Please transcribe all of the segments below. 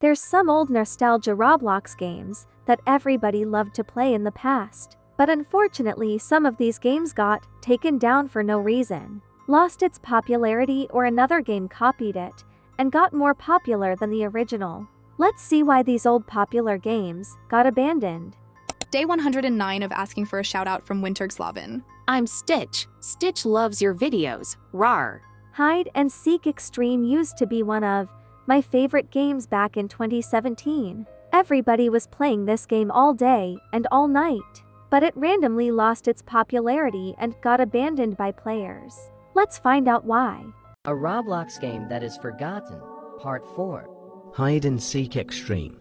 There's some old nostalgia Roblox games that everybody loved to play in the past, but unfortunately some of these games got taken down for no reason, lost its popularity, or another game copied it and got more popular than the original. Let's see why these old popular games got abandoned. Day 109 of asking for a shout out from 𝗿𝗺𝗃𝗀𝗏. I'm Stitch. Stitch loves your videos. Rawr. Hide and Seek Extreme used to be one of my favorite games back in 2017. Everybody was playing this game all day and all night, but it randomly lost its popularity and got abandoned by players. Let's find out why. A Roblox game that is forgotten, Part 4. Hide and Seek Extreme.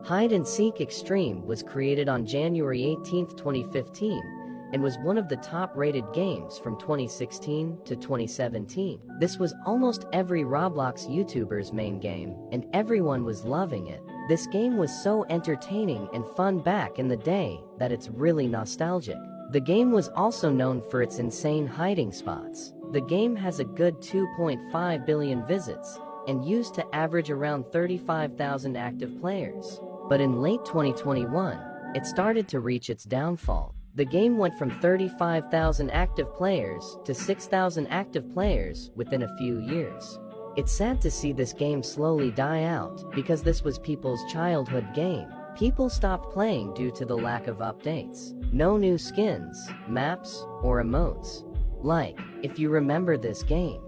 Hide and Seek Extreme was created on January 18, 2015, and was one of the top-rated games from 2016 to 2017. This was almost every Roblox YouTuber's main game, and everyone was loving it. This game was so entertaining and fun back in the day that it's really nostalgic. The game was also known for its insane hiding spots. The game has a good 2.5 billion visits, and used to average around 35,000 active players. But in late 2021, it started to reach its downfall. The game went from 35,000 active players to 6,000 active players within a few years. It's sad to see this game slowly die out, because this was people's childhood game. People stopped playing due to the lack of updates. No new skins, maps, or emotes. Like, if you remember this game.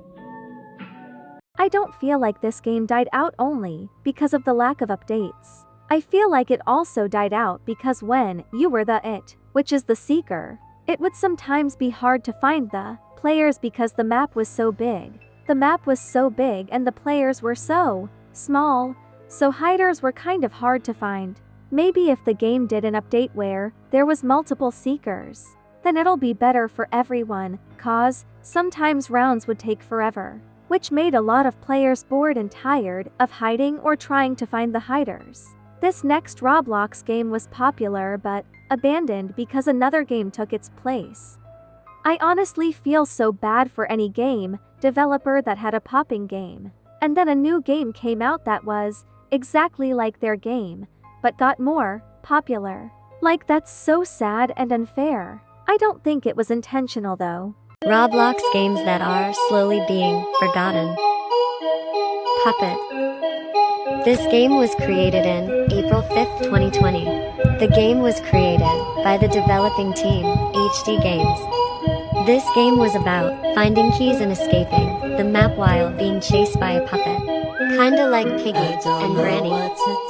I don't feel like this game died out only because of the lack of updates. I feel like it also died out because when you were the it, which is the seeker, it would sometimes be hard to find the players because the map was so big. The map was so big and the players were so small, so hiders were kind of hard to find. Maybe if the game did an update where there was multiple seekers, then it'll be better for everyone, cause sometimes rounds would take forever, which made a lot of players bored and tired of hiding or trying to find the hiders. This next Roblox game was popular but abandoned because another game took its place. I honestly feel so bad for any game developer that had a popping game, and then a new game came out that was exactly like their game, but got more popular. Like, that's so sad and unfair. I don't think it was intentional though. Roblox games that are slowly being forgotten. Puppet. This game was created in April 5th, 2020. The game was created by the developing team, HD Games. This game was about finding keys and escaping the map while being chased by a puppet. Kinda like Piggy and Granny.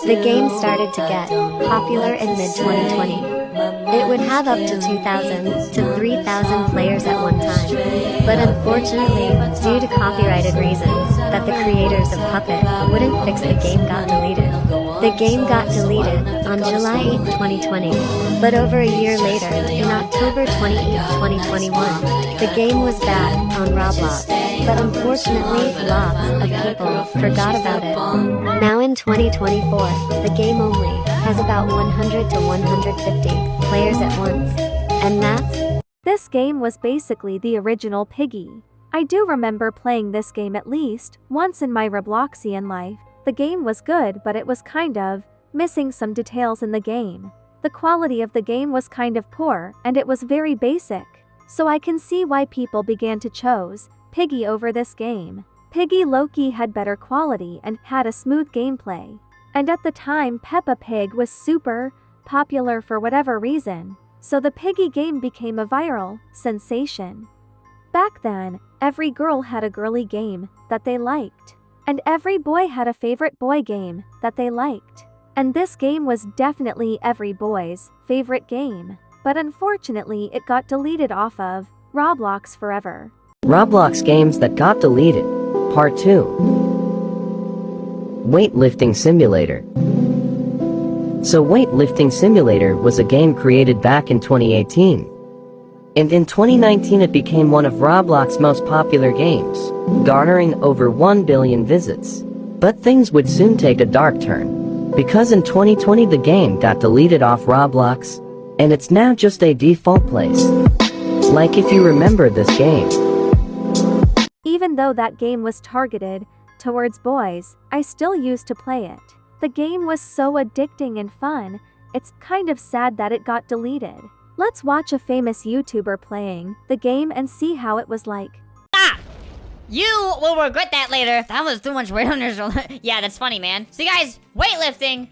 The game started to get popular in mid-2020. It would have up to 2,000 to 3,000 players at one time, but unfortunately, due to copyrighted reasons that the creators of Puppet wouldn't fix, the game got deleted. The game got deleted on July 8, 2020, but over a year later, in October 28, 2021, the game was back on Roblox, but unfortunately, lots of people forgot about it. Now in 2024, the game only has about 100 to 150 players at once, and that's... This game was basically the original Piggy. I do remember playing this game at least once in my Robloxian life. The game was good, but it was kind of missing some details in the game. The quality of the game was kind of poor, and it was very basic. So I can see why people began to choose Piggy over this game. Piggy low-key had better quality and had a smooth gameplay. And at the time, Peppa Pig was super popular for whatever reason, so the Piggy game became a viral sensation. Back then, every girl had a girly game that they liked, and every boy had a favorite boy game that they liked. And this game was definitely every boy's favorite game, but unfortunately it got deleted off of Roblox forever. Roblox games that got deleted, Part 2. Weightlifting Simulator. So Weightlifting Simulator was a game created back in 2018. And in 2019 it became one of Roblox's most popular games, garnering over 1 billion visits. But things would soon take a dark turn, because in 2020 the game got deleted off Roblox, and it's now just a default place. Like, if you remember this game. Even though that game was targeted towards boys, I still used to play it. The game was so addicting and fun, it's kind of sad that it got deleted. Let's watch a famous YouTuber playing the game and see how it was like. You will regret that later. That was too much weight on your shoulder. Yeah, that's funny, man. See, guys, weightlifting.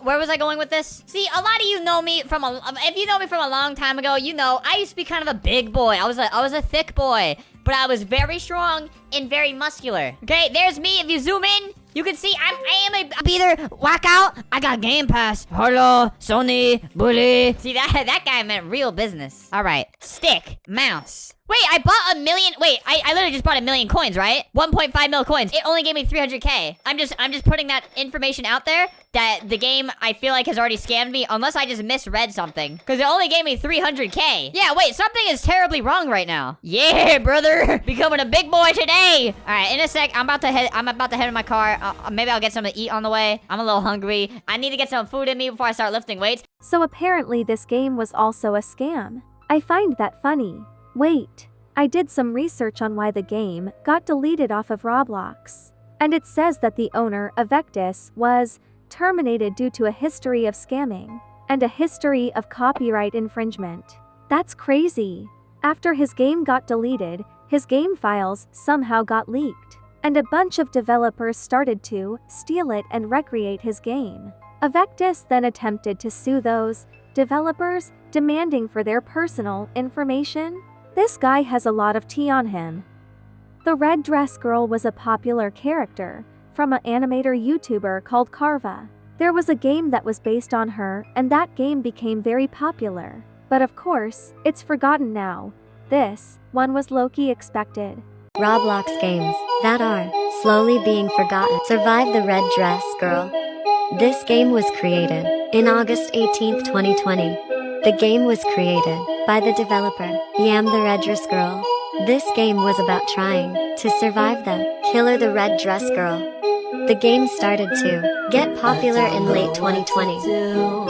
Where was I going with this? See, a lot of you know me from if you know me from a long time ago, you know I used to be kind of a big boy. I was a thick boy, but I was very strong and very muscular. Okay, there's me. If you zoom in, you can see I am a either workout. I got Game Pass. Hello, Sony, bully. See that guy meant real business. All right, stick, mouse. Wait, I bought 1 million. Wait, I literally just bought 1 million coins, right? 1.5 mil coins. It only gave me 300k. I'm just putting that information out there that the game I feel like has already scammed me, unless I just misread something, because it only gave me 300k. Yeah, wait, something is terribly wrong right now. Yeah, brother, becoming a big boy today. All right, in a sec, I'm about to head in my car. Maybe I'll get something to eat on the way. I'm a little hungry. I need to get some food in me before I start lifting weights. So apparently this game was also a scam. I find that funny. Wait, I did some research on why the game got deleted off of Roblox. And it says that the owner, 𝗴𝗺𝗺𝗀 was terminated due to a history of scamming and a history of copyright infringement. That's crazy. After his game got deleted, his game files somehow got leaked, and a bunch of developers started to steal it and recreate his game. 𝗴𝗺𝗺𝗀 then attempted to sue those developers, demanding for their personal information. This guy has a lot of tea on him. The red dress girl was a popular character from an animator YouTuber called 𝗁𝗏𝗏. There was a game that was based on her, and that game became very popular. But of course, it's forgotten now. This one was low-key expected. Roblox games that are slowly being forgotten. Survive the Red Dress Girl. This game was created in August 18, 2020. The game was created by the developer, 𝗵𝗵𝗆. This game was about trying to survive the killer the Red Dress Girl. The game started to get popular in late 2020.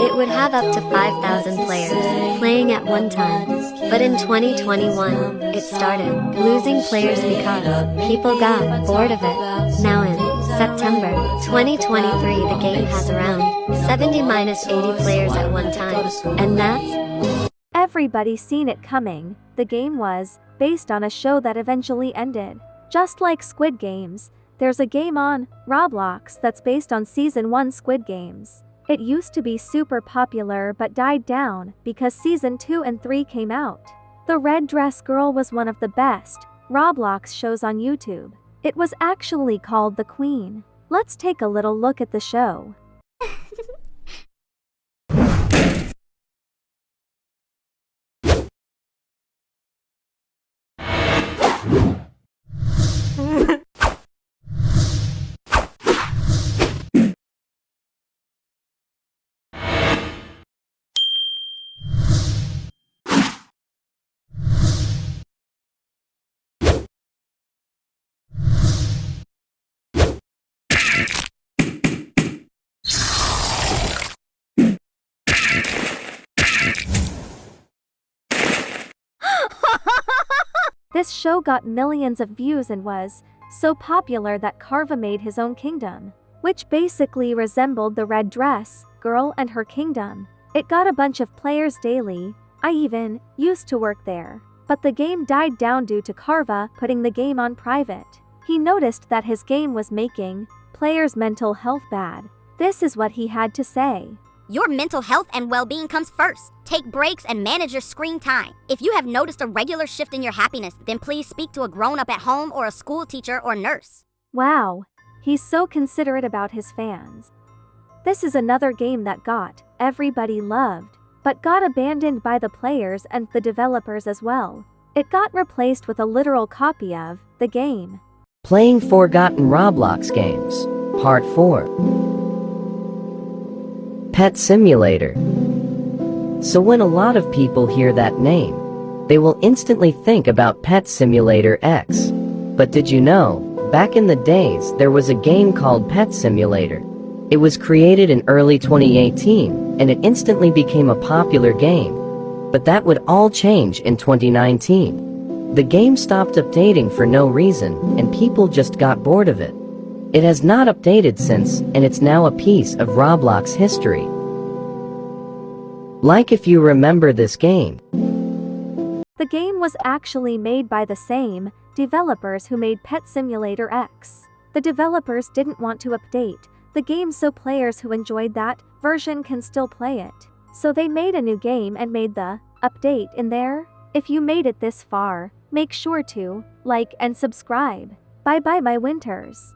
It would have up to 5,000 players playing at one time. But in 2021, it started losing players because people got bored of it. Now in September 2023, the game has around 70-80 players at one time. And that's... Everybody seen it coming. The game was based on a show that eventually ended. Just like Squid Games, there's a game on Roblox that's based on Season 1 Squid Games. It used to be super popular but died down because Season 2 and 3 came out. The Red Dress Girl was one of the best Roblox shows on YouTube. It was actually called The Queen. Let's take a little look at the show. This show got millions of views and was so popular that 𝗁𝗏𝗏 made his own kingdom, which basically resembled the Red Dress Girl and her kingdom. It got a bunch of players daily. I even used to work there. But the game died down due to 𝗁𝗏𝗏 putting the game on private. He noticed that his game was making players' mental health bad. This is what he had to say. Your mental health and well-being comes first. Take breaks and manage your screen time. If you have noticed a regular shift in your happiness, then please speak to a grown-up at home or a school teacher or nurse. Wow, he's so considerate about his fans. This is another game that everybody loved, but got abandoned by the players and the developers as well. It got replaced with a literal copy of the game. Playing Forgotten Roblox Games, Part 4. Pet Simulator. So when a lot of people hear that name, they will instantly think about Pet Simulator X. But did you know, back in the days there was a game called Pet Simulator. It was created in early 2018, and it instantly became a popular game. But that would all change in 2019. The game stopped updating for no reason, and people just got bored of it. It has not updated since, and it's now a piece of Roblox history. Like if you remember this game. The game was actually made by the same developers who made Pet Simulator X. The developers didn't want to update the game so players who enjoyed that version can still play it. So they made a new game and made the update in there. If you made it this far, make sure to like and subscribe. Bye bye my winters.